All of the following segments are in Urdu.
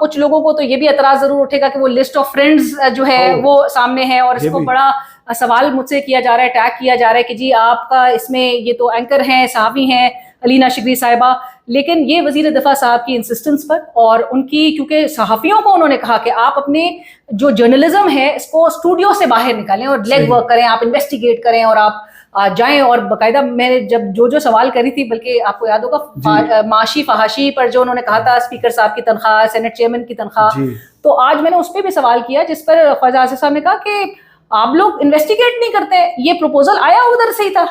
کچھ لوگوں کو تو یہ بھی اعتراض ضرور اٹھے گا کہ وہ لسٹ آف فرینڈز جو ہے وہ سامنے ہے، اور اس کو بڑا سوال مجھ سے کیا جا رہا ہے، ٹیگ کیا جا رہا ہے کہ جی آپ کا اس میں یہ تو اینکر ہیں، صحافی ہیں علینا شگری صاحبہ، لیکن یہ وزیر دفاع صاحب کی انسسٹنس پر اور ان کی، کیونکہ صحافیوں کو انہوں نے کہا کہ آپ اپنے جو جرنلزم ہے اس کو اسٹوڈیو سے باہر نکالیں اور لیگ ورک کریں، آپ انویسٹیگیٹ کریں اور آپ جائیں. اور باقاعدہ میں نے جب جو سوال کری تھی، بلکہ آپ کو یاد ہوگا معاشی فحاشی پر جو انہوں نے کہا تھا اسپیکر صاحب کی تنخواہ، سینٹ چیئرمین کی تنخواہ، تو آج میں نے اس پہ بھی سوال کیا جس پر خواجہ آصف صاحب نے کہا کہ آپ لوگ انویسٹیگیٹ نہیں کرتے، یہ پروپوزل آیا ادھر سے ہی تھا.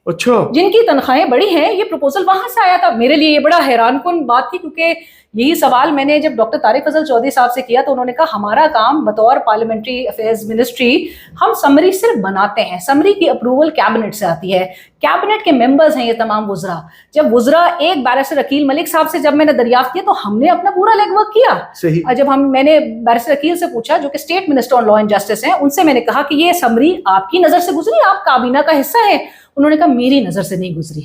اچھا، جن کی تنخواہیں بڑی ہیں یہ پروپوزل وہاں سے آیا تھا. میرے لیے یہ بڑا حیران کن بات تھی، کیونکہ یہی سوال میں نے جب ڈاکٹر طارق فضل چودھری صاحب سے کیا تو انہوں نے کہا ہمارا کام بطور پارلیمنٹری افیئرز منسٹری، ہم سمری صرف بناتے ہیں، سمری کی اپروول کیبنٹ سے آتی ہے، کیبنٹ کے ممبرز ہیں یہ تمام وزراء. جب وزراء ایک بیرسٹر عقیل ملک صاحب سے جب میں نے دریافت کیا تو ہم نے اپنا پورا لیگ ورک کیا. جب میں نے بیرسٹر عقیل سے پوچھا جو کہ state minister on law and justice ہیں، ان سے میں نے کہا کہ یہ سمری آپ کی نظر سے گزری، آپ کابینہ کا حصہ ہیں؟ انہوں نے کہا میری نظر سے نہیں گزری.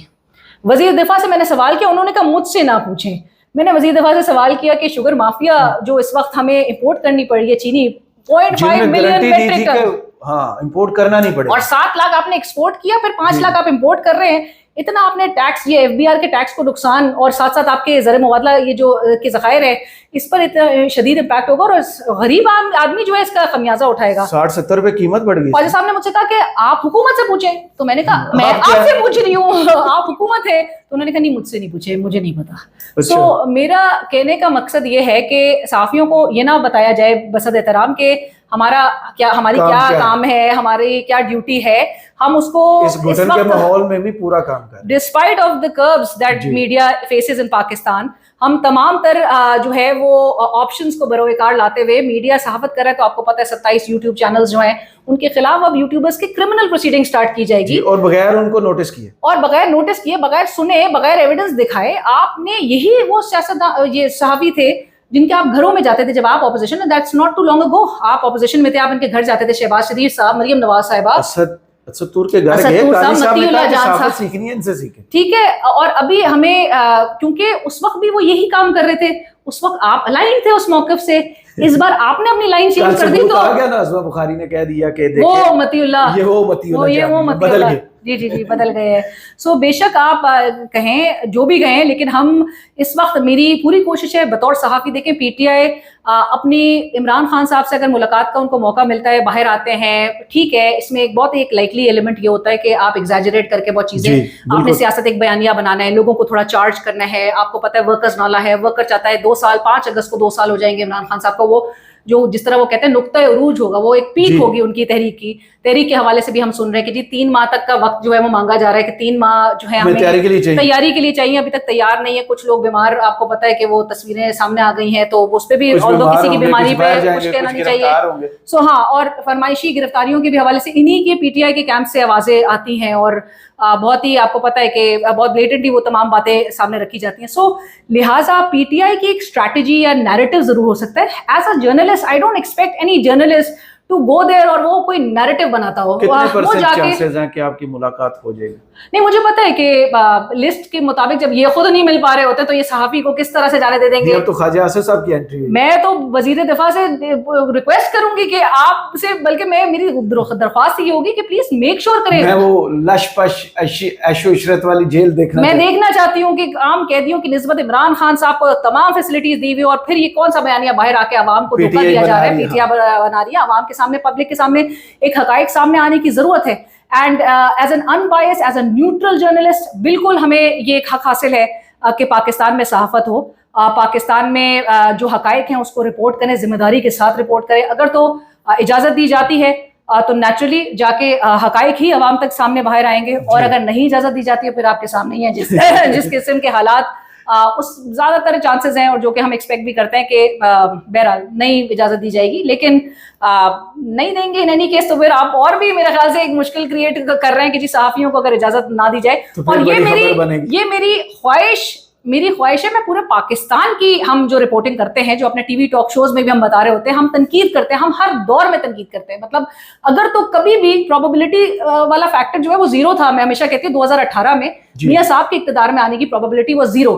وزیر دفاع سے میں نے سوال کیا، انہوں نے کہا مجھ سے نہ پوچھیں. میں نے وزیر دفاع سے سوال کیا کہ شوگر مافیا جو اس وقت ہمیں امپورٹ کرنی پڑ رہی ہے، چینی 0.5 ملین میٹرک ٹن، ہاں امپورٹ کرنا نہیں پڑے، اور 7 لاکھ آپ نے ایکسپورٹ کیا، پھر 5 لاکھ آپ امپورٹ کر رہے ہیں. اتنا آپ نے ٹیکس، یہ ایف بی آر کے ٹیکس کو نقصان، اور ساتھ ساتھ آپ کے زر مبادلہ یہ جو کے ذخائر ہے اس پر اتنا شدید امپیکٹ ہوگا، اور غریب آدمی جو ہے اس کا خمیازہ اٹھائے گا. 60-70 روپے قیمت بڑھ گئی. خواجہ صاحب نے مجھ سے کہا کہ آپ حکومت سے پوچھیں. تو میں نے کہا میں آپ سے پوچھ رہی ہوں، آپ حکومت ہے. تو انہوں نے کہا نہیں مجھ سے نہیں پوچھے، مجھے نہیں پتا. تو میرا کہنے کا مقصد یہ ہے کہ صحافیوں کو یہ نہ بتایا جائے بصد احترام کہ ہماری کیا کام ہے، ہماری کیا ڈیوٹی ہے. ہم اس کو اس گھٹن کے ماحول میں بھی پورا کام کر رہے ہیں. Despite of the curbs that media faces in Pakistan، ہم تمام تر جو ہے وہ آپشنز کو بروئے کار لاتے ہوئے میڈیا صحافت کر رہا ہے. تو آپ کو پتہ ہے 27 یوٹیوب چینلز جو ہیں ان کے خلاف اب یوٹیوبرز کی کرمنل پروسیڈنگ سٹارٹ کی جائے گی، اور بغیر ان کو نوٹس کیے، اور بغیر نوٹس کیے، بغیر سنے، بغیر ایویڈنس دکھائے. آپ نے یہی وہ سیاستدان، یہ صحافی تھے جن کے آپ گھروں میں جاتے تھے جب آپ اپوزیشن میں، دیٹس ناٹ ٹو لانگ اگو، آپ اپوزیشن میں تھے، آپ ان کے گھر جاتے تھے، شہباز شریف صاحب، مریم نواز صاحبہ، اسد طور کے گھر گئے، قاضی صاحب نے کہا کہ صحافت سیکھنی ہے ان سے سیکھیں. ٹھیک ہے. اور ابھی ہمیں کیونکہ اس وقت بھی وہ یہی کام کر رہے تھے، اس وقت آپ الائن تھے اس موقف سے، اس بار آپ نے اپنی لائن چینج کر دی. تو نازمہ بخاری نے کہہ دیا کہ وہ متی اللہ، یہ وہ متی اللہ بدل گئے. جی بدل گئے ہیں. سو بے شک آپ کہیں جو بھی کہیں، لیکن ہم اس وقت، میری پوری کوشش ہے بطور صحافی، دیکھیں پی ٹی آئی اپنی عمران خان صاحب سے اگر ملاقات کا ان کو موقع ملتا ہے، باہر آتے ہیں، ٹھیک ہے، اس میں ایک بہت ایک لائکلی ایلیمنٹ یہ ہوتا ہے کہ آپ ایگزیجریٹ کر کے بہت چیزیں، آپ نے سیاست ایک بیانیہ بنانا ہے، لوگوں کو تھوڑا چارج کرنا ہے. آپ کو پتہ ہے ورکرز نالا ہے، ورکر چاہتا ہے 2 سال، 5 اگست کو 2 سال ہو جائیں گے عمران خان صاحب کو، وہ جو جس طرح وہ کہتے ہیں نقطۂ عروج ہوگا، وہ ایک پیک ہوگی ان کی تحریک کے حوالے سے بھی ہم سن رہے ہیں کہ جی 3 ماہ تک کا وقت جو ہے وہ مانگا جا رہا ہے، کہ 3 ماہ جو ہے ہمیں تیاری کے لیے چاہیے. ابھی تک تیار نہیں ہے. کچھ لوگ بیمار، آپ کو پتہ ہے کہ وہ تصویریں سامنے آ گئی ہیں، تو اس پہ بھی کسی کی بیماری پہ کچھ کہنا نہیں چاہیے. سو ہاں، اور فرمائشی گرفتاریوں کے بھی حوالے سے انہی کے پی ٹی آئی کے کیمپ سے آوازیں آتی ہیں، اور بہت ہی آپ کو پتہ ہے کہ بہت بلیٹنٹلی وہ تمام باتیں سامنے رکھی جاتی ہیں. سو لہٰذا پی ٹی آئی کی ایک اسٹریٹجی یا نیریٹو ضرور ہو سکتا ہے. As a journalist I don't expect any journalist to go there اور وہ کوئی نیریٹو بناتا ہو. کتنے پرسنٹ چانسز ہیں کہ آپ کی ملاقات ہو جائے گی؟ نہیں، مجھے پتا ہے کہ لسٹ کے مطابق جب یہ خود نہیں مل پا رہے ہوتے تو یہ صحافی کو کس طرح سے جانے دے دیں گے. تو خواجہ آصف صاحب کی انٹری، میں تو وزیر دفاع سے ریکویسٹ کروں گی کہ آپ سے، بلکہ میری درخواست یہ ہوگی کہ پلیز میک شیور کریں. میں وہ لش پش عیش و عشرت والی جیل دیکھنا چاہتی ہوں کہ عام قیدیوں کی نسبت عمران خان صاحب کو تمام فیسلٹیز دی ہوئی، اور پھر یہ کون سا بیانیہ باہر آ کے عوام کو دھوکہ دیا جا رہا ہے. پی ٹی آئی بنا رہی ہے عوام کے سامنے، پبلک کے سامنے ایک حقائق سامنے آنے کی ضرورت ہے. And as an unbiased, as a neutral journalist, بالکل ہمیں یہ ایک حق حاصل ہے کہ پاکستان میں صحافت ہو، پاکستان میں جو حقائق ہیں اس کو رپورٹ کریں، ذمہ داری کے ساتھ رپورٹ کریں. اگر تو اجازت دی جاتی ہے تو نیچرلی جا کے حقائق ہی عوام تک سامنے باہر آئیں گے، اور اگر نہیں اجازت دی جاتی ہے پھر آپ کے سامنے ہی ہے جس قسم کے حالات اس زیادہ تر چانسز ہیں، اور جو کہ ہم ایکسپیکٹ بھی کرتے ہیں کہ بہرحال نہیں اجازت دی جائے گی. لیکن نہیں دیں گے ان اینی کیس تو پھر آپ اور بھی میرے خیال سے ایک مشکل کریٹ کر رہے ہیں کہ جی صحافیوں کو اگر اجازت نہ دی جائے. اور یہ میری خواہش ہے، میں پورے پاکستان کی، ہم جو رپورٹنگ کرتے ہیں، جو اپنے ٹی وی ٹاک شوز میں بھی ہم بتا رہے ہوتے ہیں، ہم تنقید کرتے ہیں، ہم ہر دور میں تنقید کرتے ہیں. مطلب اگر تو کبھی بھی پروبیبلٹی والا فیکٹر جو ہے وہ 0 تھا. میں ہمیشہ کہتی ہوں 2018 میں میاں صاحب کے اقتدار میں آنے کی پروبیبلٹی وہ 0.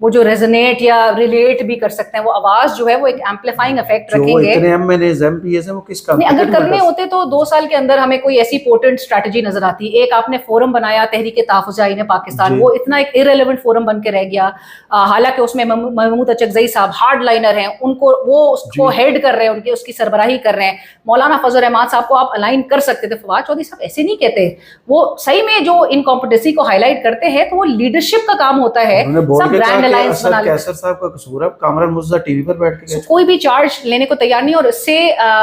وہ جو ریزونیٹ یا ریلیٹ بھی کر سکتے ہیں, وہ آواز جو ہے وہ ایک ایمپلیفائنگ افیکٹ رکھیں گے. اتنے MNAs وہ کس کام اگر کرنے ہوتے تو 2 سال کے اندر ہمیں کوئی ایسی پورٹنٹ اسٹریٹجی نظر آتی. ایک آپ نے فورم بنایا تحریک تحفظ آئین پاکستان, وہ اتنا ایک ارریلیونٹ فورم بن کے رہ گیا, حالانکہ اس میں محمود اچکزئی صاحب ہارڈ لائنر ہیں, ان کو وہ اس کو ہیڈ کر رہے ہیں, ان کی اس کی سربراہی کر رہے ہیں. مولانا فضل الرحمان صاحب کو آپ الائن کر سکتے تھے, فواد چودھری صاحب ایسے نہیں کہتے. وہ صحیح میں جو انکمپیٹنسی کو ہائی لائٹ کرتے ہیں تو وہ لیڈرشپ کا کام ہوتا ہے. سب برانڈ الائنس بنا لیں. کیسر صاحب کا قصور ہے, کامران مرزا ٹی وی پر بیٹھ کے کوئی بھی چارج لینے کو تیار نہیں, اور اس سے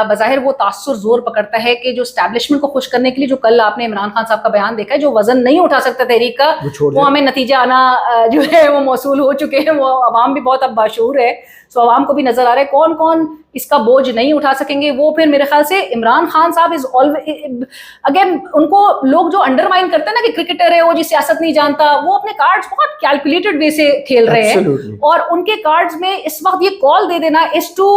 بظاہر وہ تاثر زور پکڑتا ہے کہ جو اسٹیبلشمنٹ کو خوش کرنے کے لیے جو کل آپ نے عمران خان صاحب کا بیان دیکھا ہے, جو وزن نہیں اٹھا سکتا تحریک کا, وہ ہمیں نتیجہ آنا جو ہے وہ موصول ہو چکے ہیں. وہ عوام بھی بہت اب باشعور ہے, سو عوام کو بھی نظر آ رہا ہے کون کون اس کا بوجھ نہیں اٹھا سکیں گے. وہ پھر میرے خیال سے عمران خان صاحب از آلویز اگین, ان کو لوگ جو انڈرمائن کرتے ہیں نا کہ کرکٹر ہے وہ جی سیاست نہیں جانتا, وہ اپنے کارڈز بہت کیلکولیٹڈ وے سے کھیل رہے ہیں. اور ان کے کارڈز میں اس وقت یہ کال دے دینا is to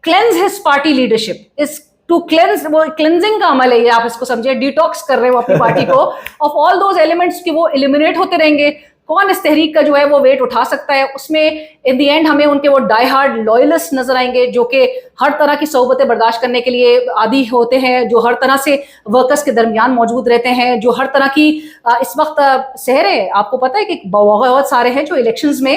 cleanse his party leadership, is to cleanse, وہ کلینزنگ کا عمل ہے یہ, آپ اس کو سمجھے ڈیٹاکس کر رہے ہیں وہ اپنی پارٹی کو آف آل دوز ایلیمنٹس کہ وہ ایلیمینیٹ ہوتے رہیں گے. کون اس تحریک کا جو ہے وہ ویٹ اٹھا سکتا ہے؟ اس میں ان دی اینڈ ہمیں ان کے وہ ڈائی ہارڈ لوئلسٹ نظر آئیں گے جو کہ ہر طرح کی صحبتیں برداشت کرنے کے لیے عادی ہوتے ہیں, جو ہر طرح سے ورکرز کے درمیان موجود رہتے ہیں, جو ہر طرح کی اس وقت سہرے, آپ کو پتہ ہے کہ بہت سارے ہیں جو الیکشنز میں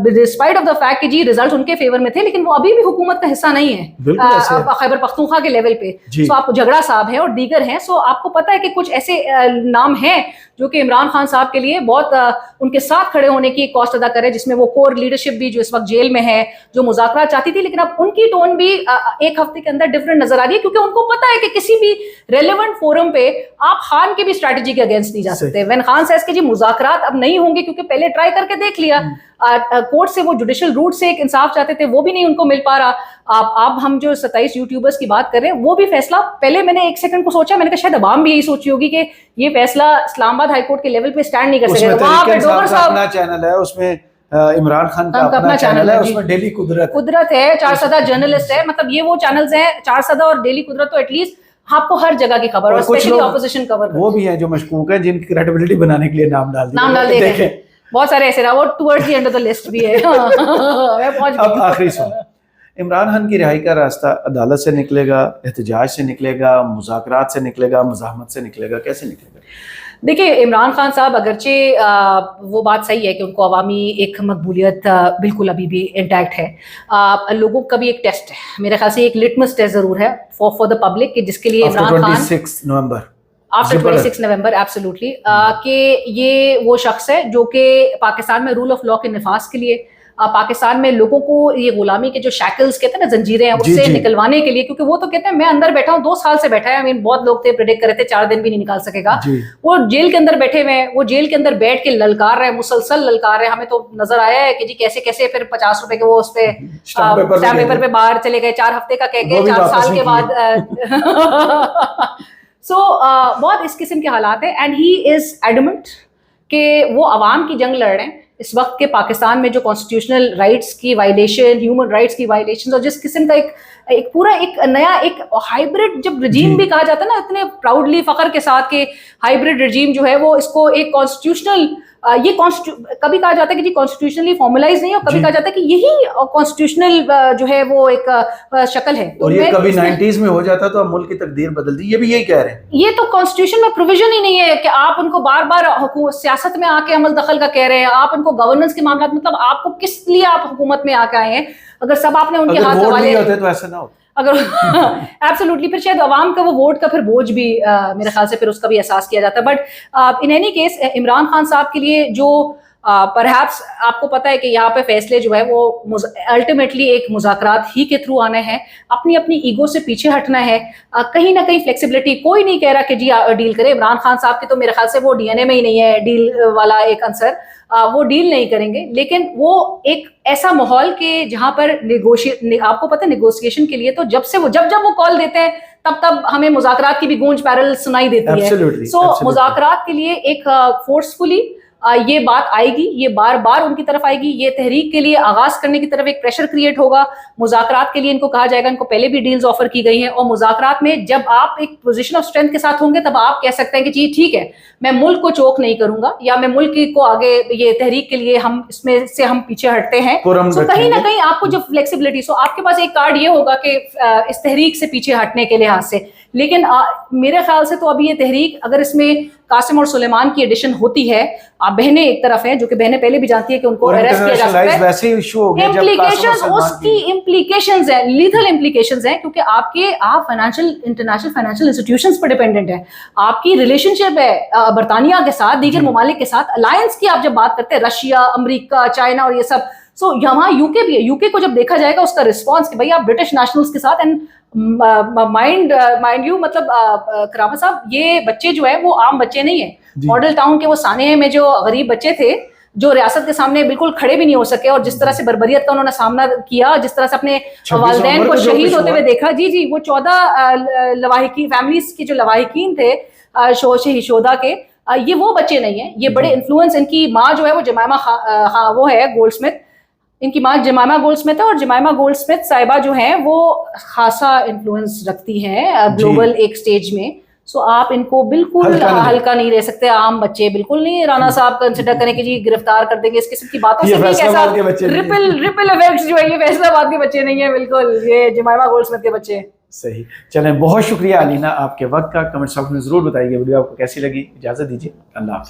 ڈسپائٹ آف دا فیکٹ کہ جی ریزلٹ ان کے فیور میں تھے, لیکن وہ ابھی بھی حکومت کا حصہ نہیں ہے خیبر پختونخوا کے لیول پہ. سو آپ کو جھگڑا صاحب ہیں اور دیگر ہیں, سو آپ کو پتہ ہے کہ کچھ ایسے نام ہیں جو کہ عمران خان صاحب کے لیے بہت ان کے ساتھ کھڑے ہونے کی کاسٹ ادا کرے, جس میں وہ کور لیڈرشپ بھی جو اس وقت جیل میں ہے, جو مذاکرات چاہتی تھی, لیکن اب ان کی ٹون بھی ایک ہفتے کے اندر ڈفرنٹ نظر آ رہی ہے, کیونکہ ان کو پتہ ہے کہ کسی بھی ریلیونٹ فورم پہ آپ خان کی بھی اسٹریٹجی کے اگینسٹ نہیں جا سکتے. وین خان سیز کہ جی مذاکرات اب نہیں ہوں گے کیونکہ پہلے ٹرائی کر کے دیکھ لیا, کورٹ سے وہ جوڈیشل روٹ سے ایک انصاف چاہتے تھے, وہ بھی نہیں ان کو مل پا رہا. آپ ہم جو 27 یوٹیوبرز کی بات کر رہے ہیں, وہ بھی فیصلہ پہلے میں نے ایک سیکنڈ کو سوچا, میں نے کہا شاید عوام بھی یہی سوچی ہوگی کہ یہ فیصلہ اسلام آباد ہائی کورٹ کے لیول پہ اسٹینڈ نہیں کر سکے. وہاں پہ ڈوگر صاحب اپنا چینل ہے, اس میں عمران خان کا اپنا چینل ہے, اس میں ڈیلی قدرت ہے, 400 جرنلسٹ ہے, مطلب یہ وہ چینلز ہیں 400 اور ڈیلی قدرت, تو ایٹ لیسٹ آپ کو ہر جگہ کی خبر, اور اسپیشلی اپوزیشن کور وہ بھی ہیں جو مشکوک ہیں, جن کی کریڈیبلٹی بنانے کے لیے نام ڈال دیتے ہیں. بہت سارے ایسے رہا, وہ towards the end of the list بھی ہے. اب آخری سوال, عمران خان کی رہائی کا راستہ عدالت سے نکلے گا, احتجاج سے نکلے گا, مذاکرات سے نکلے گا, مزاحمت سے نکلے گا, کیسے نکلے گا؟ دیکھیے عمران خان صاحب اگرچہ وہ بات صحیح ہے کہ ان کو عوامی ایک مقبولیت بالکل ابھی بھی انٹیکٹ ہے, لوگوں کا بھی ایک ٹیسٹ ہے میرے خیال سے, ایک لٹمس ٹیسٹ ضرور ہے فار دا پبلک, کہ جس کے لیے عمران خان آفٹر 26 نومبر ایبسولوٹلی کہ یہ وہ شخص ہے جو کہ پاکستان میں رول آف لا کے نفاذ کے لیے, پاکستان میں لوگوں کو یہ غلامی کے جو شیکلز کہتے ہیں نا, زنجیریں ہیں, اس سے نکلوانے کے لیے, کیونکہ وہ تو کہتے ہیں میں اندر بیٹھا ہوں 2 سال سے بیٹھا ہے, بہت لوگ تھے پریڈکٹ کر رہے تھے 4 دن بھی نہیں نکال سکے گا, وہ جیل کے اندر بیٹھے ہوئے ہیں, وہ جیل کے اندر بیٹھ کے للکار رہے ہیں, مسلسل للکار رہے ہیں. ہمیں تو نظر آیا ہے کہ جی کیسے کیسے پھر 50 روپے کے وہ اس پہ اسٹیمپ پیپر پہ باہر چلے گئے, 4 ہفتے کا کہہ کے 4 سال کے بعد. سو بہت اس قسم کے حالات ہیں, اینڈ ہی از ایڈمنٹ کہ وہ عوام کی جنگ لڑ رہے ہیں اس وقت کے پاکستان میں, جو کانسٹیٹیوشنل رائٹس کی وائلیشن, ہیومن رائٹس کی وائلیشن, اور جس قسم کا ایک پورا ایک نیا ایک ہائیبرڈ جب رجیم بھی کہا جاتا ہے نا, اتنے پراؤڈلی فخر کے ساتھ کہ ہائیبرڈ رجیم جو ہے وہ اس کو ایک کانسٹیٹیوشنل, یہ کبھی کہا جاتا ہے کہ جی کانسٹیٹیوشنلی فارملائز نہیں, اور کبھی کہا جاتا ہے کہ یہی کانسٹیٹیوشنل جو ہے وہ ایک شکل ہے. اور یہ کبھی 90s میں ہو جاتا تو اب ملک کی تقدیر بدل دی, یہ بھی یہی کہہ رہے ہیں. یہ تو کانسٹیٹیوشن میں پروویژن ہی نہیں ہے کہ آپ ان کو بار بار سیاست میں آ کے عمل دخل کا کہہ رہے ہیں, آپ ان کو گورننس کے معاملات, مطلب آپ کو کس لیے آپ حکومت میں آ کے آئے ہیں؟ اگر سب آپ نے ان کے ہاتھ حوالے ہوتے تو ایسا نہ ہوتا. اگر ایبسولوٹلی, پھر شاید عوام کا وہ ووٹ کا پھر بوجھ بھی میرے خیال سے پھر اس کا بھی احساس کیا جاتا ہے. But in any case Imran Khan صاحب کے لیے جو پرہیپس آپ کو پتہ ہے کہ یہاں پہ فیصلے جو ہے وہ الٹیمیٹلی ایک مذاکرات ہی کے تھرو آنا ہے, اپنی اپنی ایگو سے پیچھے ہٹنا ہے, کہیں نہ کہیں فلیکسیبلٹی. کوئی نہیں کہہ رہا کہ جی ڈیل کرے, عمران خان صاحب کی تو میرے خیال سے وہ ڈی این اے میں ہی نہیں ہے ڈیل والا ایک عنصر, وہ ڈیل نہیں کریں گے, لیکن وہ ایک ایسا ماحول کہ جہاں پر آپ کو پتہ ہے نیگوسیشن کے لیے تو جب وہ کال دیتے ہیں تب ہمیں مذاکرات کی بھی گونج پیرل سنائی دیتی ہے. سو مذاکرات کے لیے ایک فورسفلی یہ بات آئے گی, یہ بار بار ان کی طرف آئے گی, یہ تحریک کے لیے آغاز کرنے کی طرف ایک پریشر کریٹ ہوگا, مذاکرات کے لیے ان کو کہا جائے گا, ان کو پہلے بھی ڈیلز آفر کی گئی ہیں, اور مذاکرات میں جب آپ ایک پوزیشن آف اسٹرینتھ کے ساتھ ہوں گے تب آپ کہہ سکتے ہیں کہ جی ٹھیک ہے میں ملک کو چوک نہیں کروں گا, یا میں ملک کو آگے یہ تحریک کے لیے ہم اس میں سے ہم پیچھے ہٹتے ہیں. تو کہیں نہ کہیں آپ کو جو فلیکسیبلٹی, سو آپ کے پاس ایک کارڈ یہ ہوگا کہ اس تحریک سے پیچھے ہٹنے کے لحاظ سے. لیکن میرے خیال سے تو ابھی یہ تحریک اگر اس میں قاسم اور سلیمان کی ایڈیشن ہوتی ہے, بہنیں ایک طرف ہیں جو کہ بہنیں پہلے بھی جانتی ہیں کہ ان کو اریسٹ کیا جا سکتا ہے, ویسے ایشو ہو گیا امپلیکیشنز اس کی امپلیکیشنز ہیں, لیتھل امپلیکیشنز ہیں, کیونکہ آپ انٹرنیشنل فائنینشیل انسٹیٹیوشنز پر ڈیپینڈنٹ ہیں, آپ کی ریلیشن شپ ہے برطانیہ کے ساتھ, دیگر ممالک کے ساتھ, الائنس کی آپ جب بات کرتے ہیں, رشیا, امریکہ, چائنا اور یہ سب, سو یہاں یو کے بھی ہے. یو کے کو جب دیکھا جائے گا اس کا رسپانس کہ بھائی آپ برٹش نیشنلز کے ساتھ, اینڈ مائنڈ یو مطلب کرامت صاحب یہ بچے جو ہیں وہ عام بچے نہیں ہیں. ماڈل ٹاؤن کے وہ سانحے میں جو غریب بچے تھے جو ریاست کے سامنے بالکل کھڑے بھی نہیں ہو سکے, اور جس طرح سے بربریت کا انہوں نے سامنا کیا, جس طرح سے اپنے والدین کو شہید ہوتے ہوئے دیکھا, جی وہ 14 لواحقین فیملیز کے جو لواحقین تھے شہدا کے, یہ وہ بچے نہیں ہیں, یہ بڑے انفلوئنس. ان کی ماں جو ہے وہ جمائمہ وہ ہے گولڈ اسمتھ, ان کی ماں جمائمہ گولڈ اسمتھ ہے, اور جمائمہ گولڈ اسمتھ صاحبہ جو ہیں وہ خاصا انفلوئنس رکھتی ہیں گلوبل ایک سٹیج میں. سو آپ ان کو بالکل ہلکا نہیں رہ سکتے, عام بچے بالکل نہیں. رانا صاحب کنسیڈر کریں کہ جی گرفتار کر دیں گے, اس قسم کی باتوں سے نہیں, کیسا ریپل ایفیکٹس جو ہے یہ فیصلہ آباد کے بچے نہیں ہیں بالکل, یہ جمائمہ گولڈ اسمتھ کے بچے. صحیح. چلیں, بہت شکریہ علینا آپ کے وقت کا. کمنٹ سیکشن میں ضرور بتائیے ویڈیو آپ کو کیسی لگی. اجازت دیجیے, اللہ حافظ.